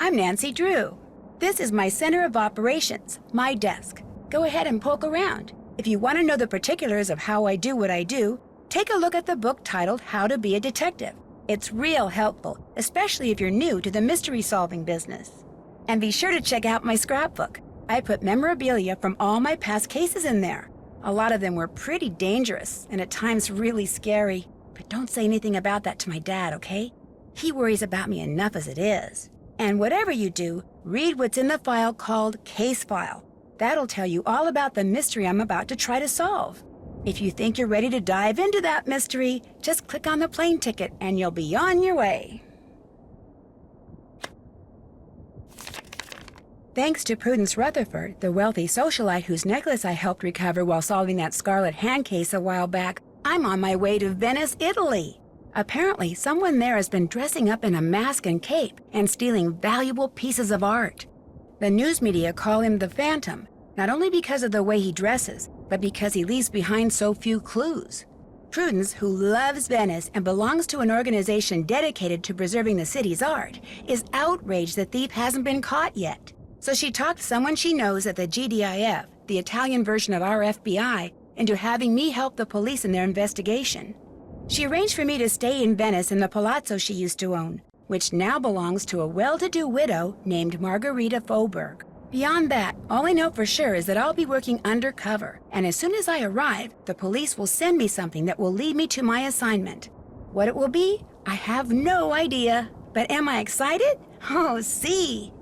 I'm Nancy Drew. This is my center of operations, my desk. Go ahead and poke around. If you want to know the particulars of how I do what I do, take a look at the book titled How to Be a Detective. It's real helpful, especially if you're new to the mystery-solving business. And be sure to check out my scrapbook. I put memorabilia from all my past cases in there. A lot of them were pretty dangerous and at times really scary. But don't say anything about that to my dad, okay? He worries about me enough as it is. And whatever you do, read what's in the file called Case File. That'll tell you all about the mystery I'm about to try to solve. If you think you're ready to dive into that mystery, just click on the plane ticket and you'll be on your way. Thanks to Prudence Rutherford, the wealthy socialite whose necklace I helped recover while solving that scarlet hand case a while back, I'm on my way to Venice, Italy. Apparently, someone there has been dressing up in a mask and cape and stealing valuable pieces of art. The news media call him the Phantom, not only because of the way he dresses, but because he leaves behind so few clues. Prudence, who loves Venice and belongs to an organization dedicated to preserving the city's art, is outraged the thief hasn't been caught yet. So she talked someone she knows at the GDIF, the Italian version of our FBI, into having me help the police in their investigation. She arranged for me to stay in Venice in the palazzo she used to own, which now belongs to a well-to-do widow named Margherita Faubourg. Beyond that, all I know for sure is that I'll be working undercover, and as soon as I arrive, the police will send me something that will lead me to my assignment. What it will be, I have no idea. But am I excited? Oh, see!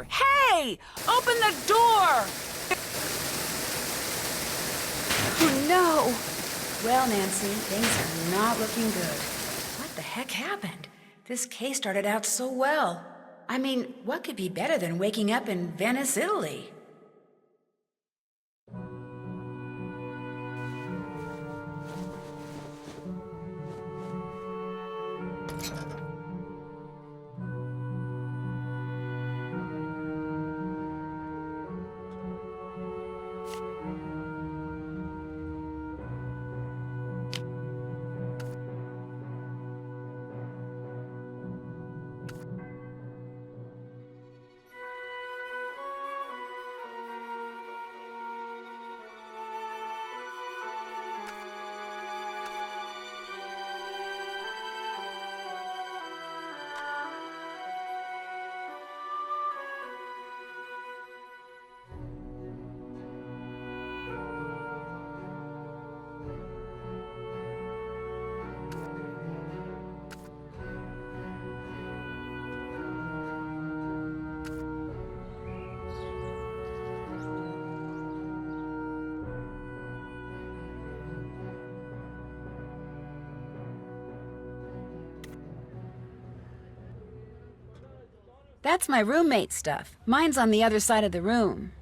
Hey! Open the door! Oh, no! Well, Nancy, things are not looking good. What the heck happened? This case started out so well. I mean, what could be better than waking up in Venice, Italy? That's my roommate's stuff. Mine's on the other side of the room.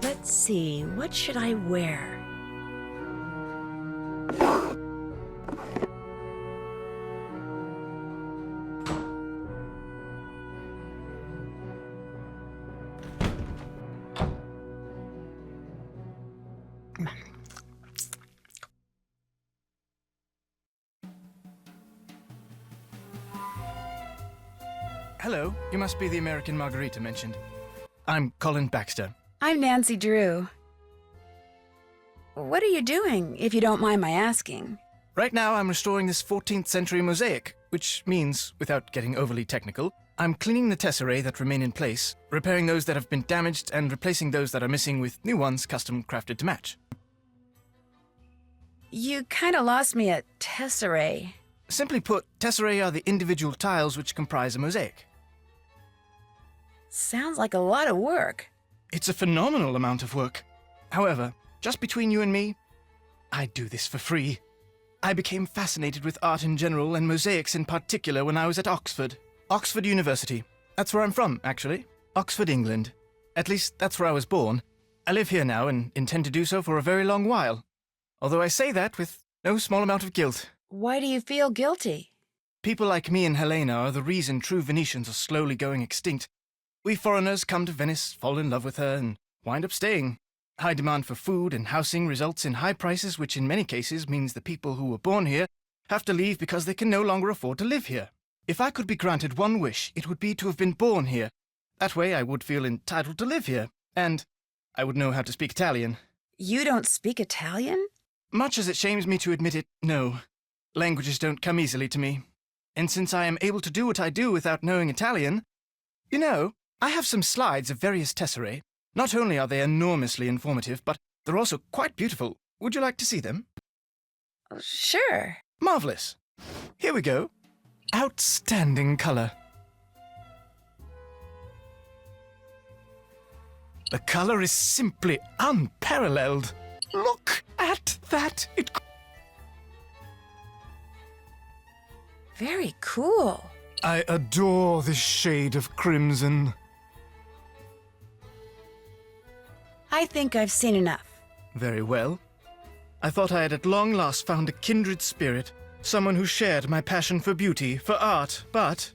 Let's see, what should I wear? Hello, you must be the American Margarita mentioned. I'm Colin Baxter. I'm Nancy Drew. What are you doing, if you don't mind my asking? Right now I'm restoring this 14th century mosaic, which means, without getting overly technical, I'm cleaning the tesserae that remain in place, repairing those that have been damaged, and replacing those that are missing with new ones custom crafted to match. You kinda lost me at tesserae. Simply put, tesserae are the individual tiles which comprise a mosaic. Sounds like a lot of work. It's a phenomenal amount of work. However, just between you and me, I do this for free. I became fascinated with art in general and mosaics in particular when I was at Oxford. Oxford University. That's where I'm from, actually. Oxford, England. At least, that's where I was born. I live here now and intend to do so for a very long while. Although I say that with no small amount of guilt. Why do you feel guilty? People like me and Helena are the reason true Venetians are slowly going extinct. We foreigners come to Venice, fall in love with her, and wind up staying. High demand for food and housing results in high prices, which in many cases means the people who were born here have to leave because they can no longer afford to live here. If I could be granted one wish, it would be to have been born here. That way I would feel entitled to live here, and I would know how to speak Italian. You don't speak Italian? Much as it shames me to admit it, no. Languages don't come easily to me. And since I am able to do what I do without knowing Italian, you know, I have some slides of various tesserae. Not only are they enormously informative, but they're also quite beautiful. Would you like to see them? Sure. Marvelous. Here we go. Outstanding color. The color is simply unparalleled. Look at that. Very cool. I adore this shade of crimson. I think I've seen enough. Very well. I thought I had at long last found a kindred spirit, someone who shared my passion for beauty, for art, but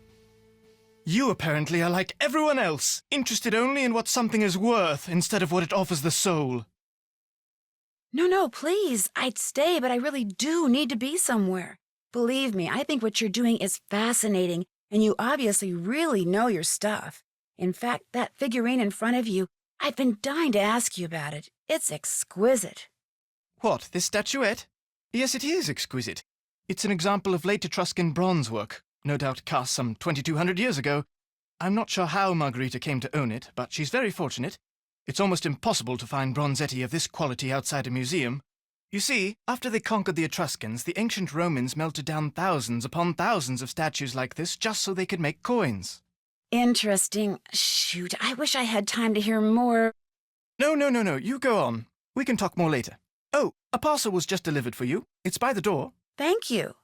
you apparently are like everyone else, interested only in what something is worth instead of what it offers the soul. No, please. I'd stay, but I really do need to be somewhere. Believe me, I think what you're doing is fascinating, and you obviously really know your stuff. In fact, that figurine in front of you, I've been dying to ask you about it. It's exquisite. What, this statuette? Yes, it is exquisite. It's an example of late Etruscan bronze work, no doubt cast some 2,200 years ago. I'm not sure how Margarita came to own it, but she's very fortunate. It's almost impossible to find bronzetti of this quality outside a museum. You see, after they conquered the Etruscans, the ancient Romans melted down thousands upon thousands of statues like this just so they could make coins. Interesting. Shoot, I wish I had time to hear more. No, you go on. We can talk more later. Oh, a parcel was just delivered for you. It's by the door. Thank you.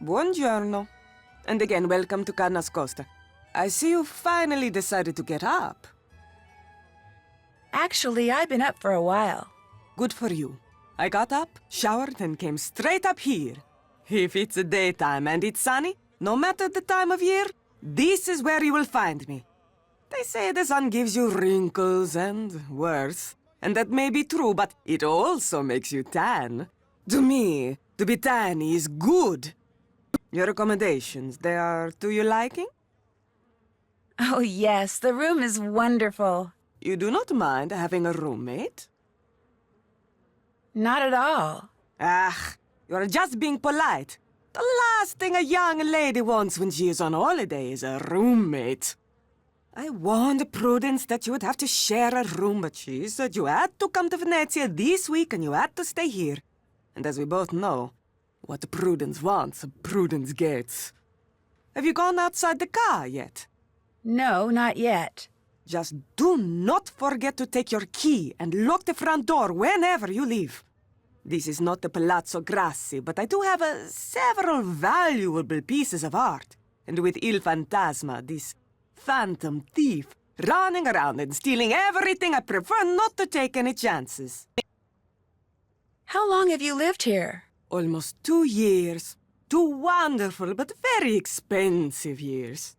Buongiorno. And again, welcome to Carnas Costa. I see you finally decided to get up. Actually, I've been up for a while. Good for you. I got up, showered, and came straight up here. If it's daytime and it's sunny, no matter the time of year, this is where you will find me. They say the sun gives you wrinkles and worse. And that may be true, but it also makes you tan. To me, to be tan is good. Your accommodations, they are to your liking? Oh, yes, the room is wonderful. You do not mind having a roommate? Not at all. You are just being polite. The last thing a young lady wants when she is on holiday is a roommate. I warned Prudence that you would have to share a room, but she said you had to come to Venezia this week and you had to stay here. And as we both know, what Prudence wants, Prudence gets. Have you gone outside the car yet? No, not yet. Just do not forget to take your key and lock the front door whenever you leave. This is not the Palazzo Grassi, but I do have several valuable pieces of art. And with Il Fantasma, this phantom thief, running around and stealing everything, I prefer not to take any chances. How long have you lived here? Almost 2 years. 2 wonderful but very expensive years.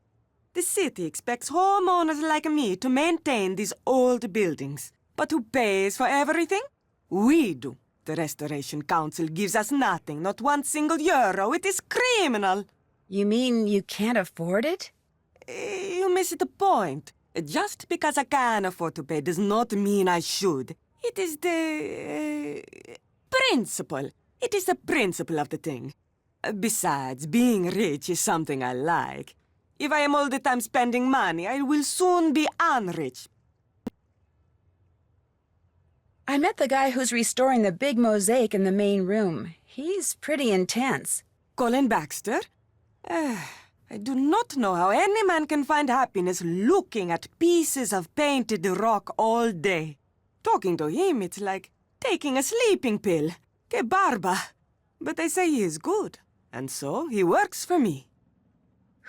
The city expects homeowners like me to maintain these old buildings. But who pays for everything? We do. The Restoration Council gives us nothing, not 1 single euro. It is criminal. You mean you can't afford it? You miss the point. Just because I can afford to pay does not mean I should. It is the principle. It is the principle of the thing. Besides, being rich is something I like. If I am all the time spending money, I will soon be unrich. I met the guy who's restoring the big mosaic in the main room. He's pretty intense. Colin Baxter? I do not know how any man can find happiness looking at pieces of painted rock all day. Talking to him, it's like taking a sleeping pill. Que barba. But they say he is good, and so he works for me.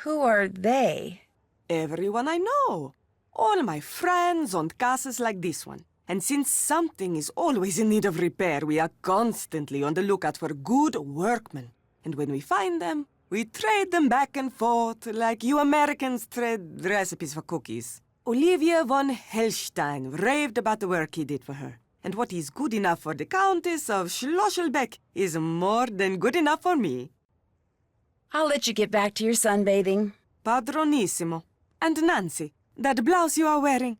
Who are they? Everyone I know. All my friends own castles like this one. And since something is always in need of repair, we are constantly on the lookout for good workmen. And when we find them, we trade them back and forth like you Americans trade recipes for cookies. Olivia von Hellstein raved about the work he did for her. And what is good enough for the Countess of Schlosselbeck is more than good enough for me. I'll let you get back to your sunbathing. Padronissimo. And Nancy, that blouse you are wearing,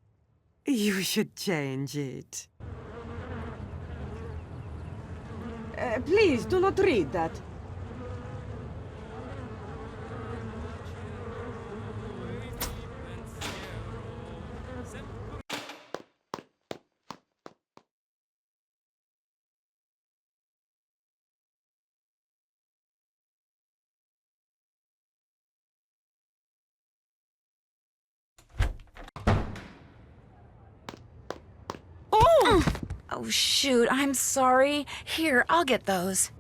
you should change it. Please, do not read that. Oh, shoot, I'm sorry. Here, I'll get those.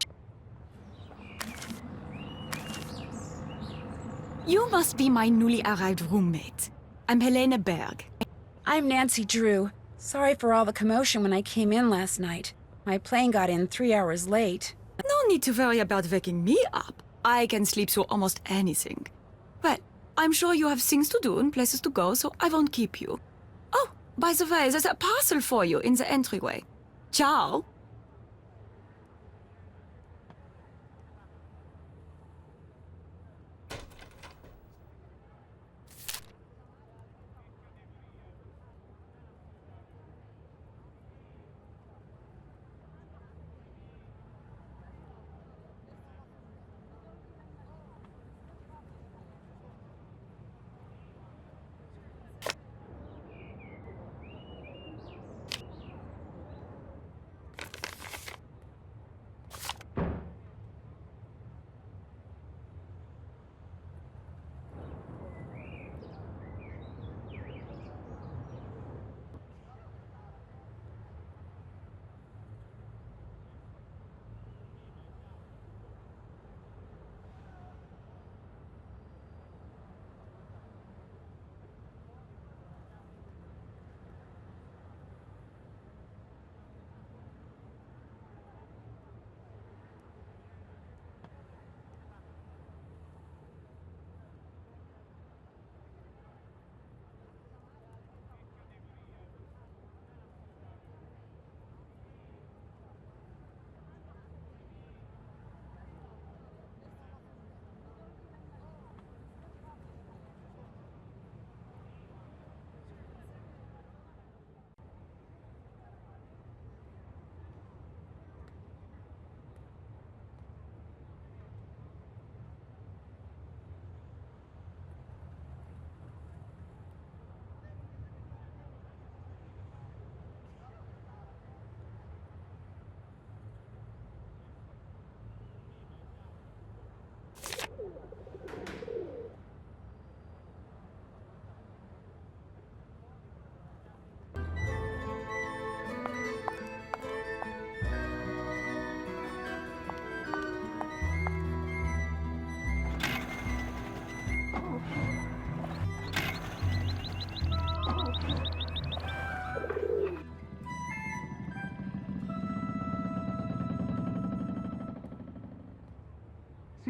You must be my newly arrived roommate. I'm Helene Berg. I'm Nancy Drew. Sorry for all the commotion when I came in last night. My plane got in 3 hours late. No need to worry about waking me up. I can sleep through almost anything. Well, I'm sure you have things to do and places to go, so I won't keep you. Oh, by the way, there's a parcel for you in the entryway. Ciao.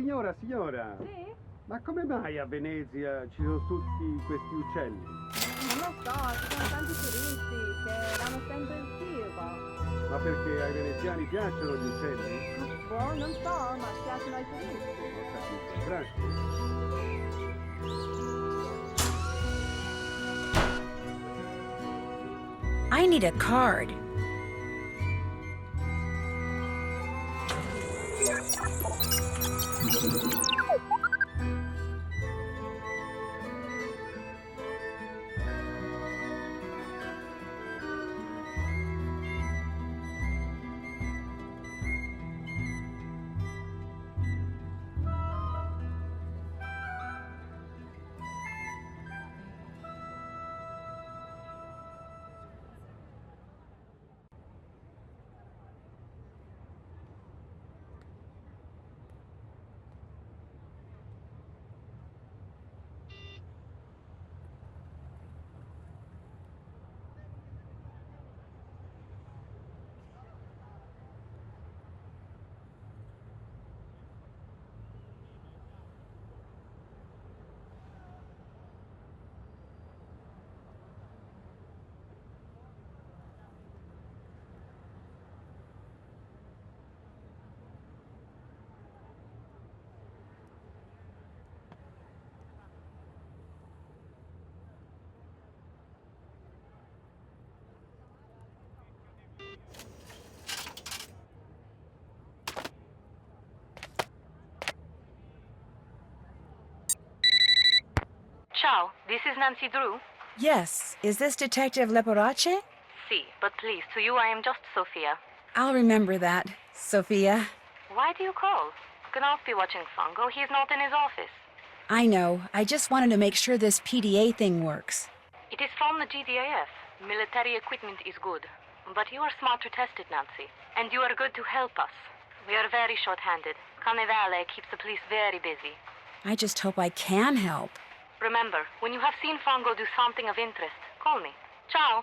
Signora. Sì? Ma come mai a Venezia ci sono tutti questi uccelli? Non lo so, ci sono tanti turisti che vanno sempre in circo. Ma perché ai veneziani piacciono gli uccelli? Boh, non so, ma piacciono ai turisti. Ho capito, grazie. I need a card. Ciao, this is Nancy Drew. Yes, is this Detective Leporace? Si, but please, to you I am just Sophia. I'll remember that, Sophia. Why do you call? Knopf be watching Fongo, he's not in his office. I know. I just wanted to make sure this PDA thing works. It is from the GDAF. Military equipment is good. But you are smart to test it, Nancy. And you are good to help us. We are very short-handed. Carnevale keeps the police very busy. I just hope I can help. Remember, when you have seen Fongo do something of interest, call me. Ciao!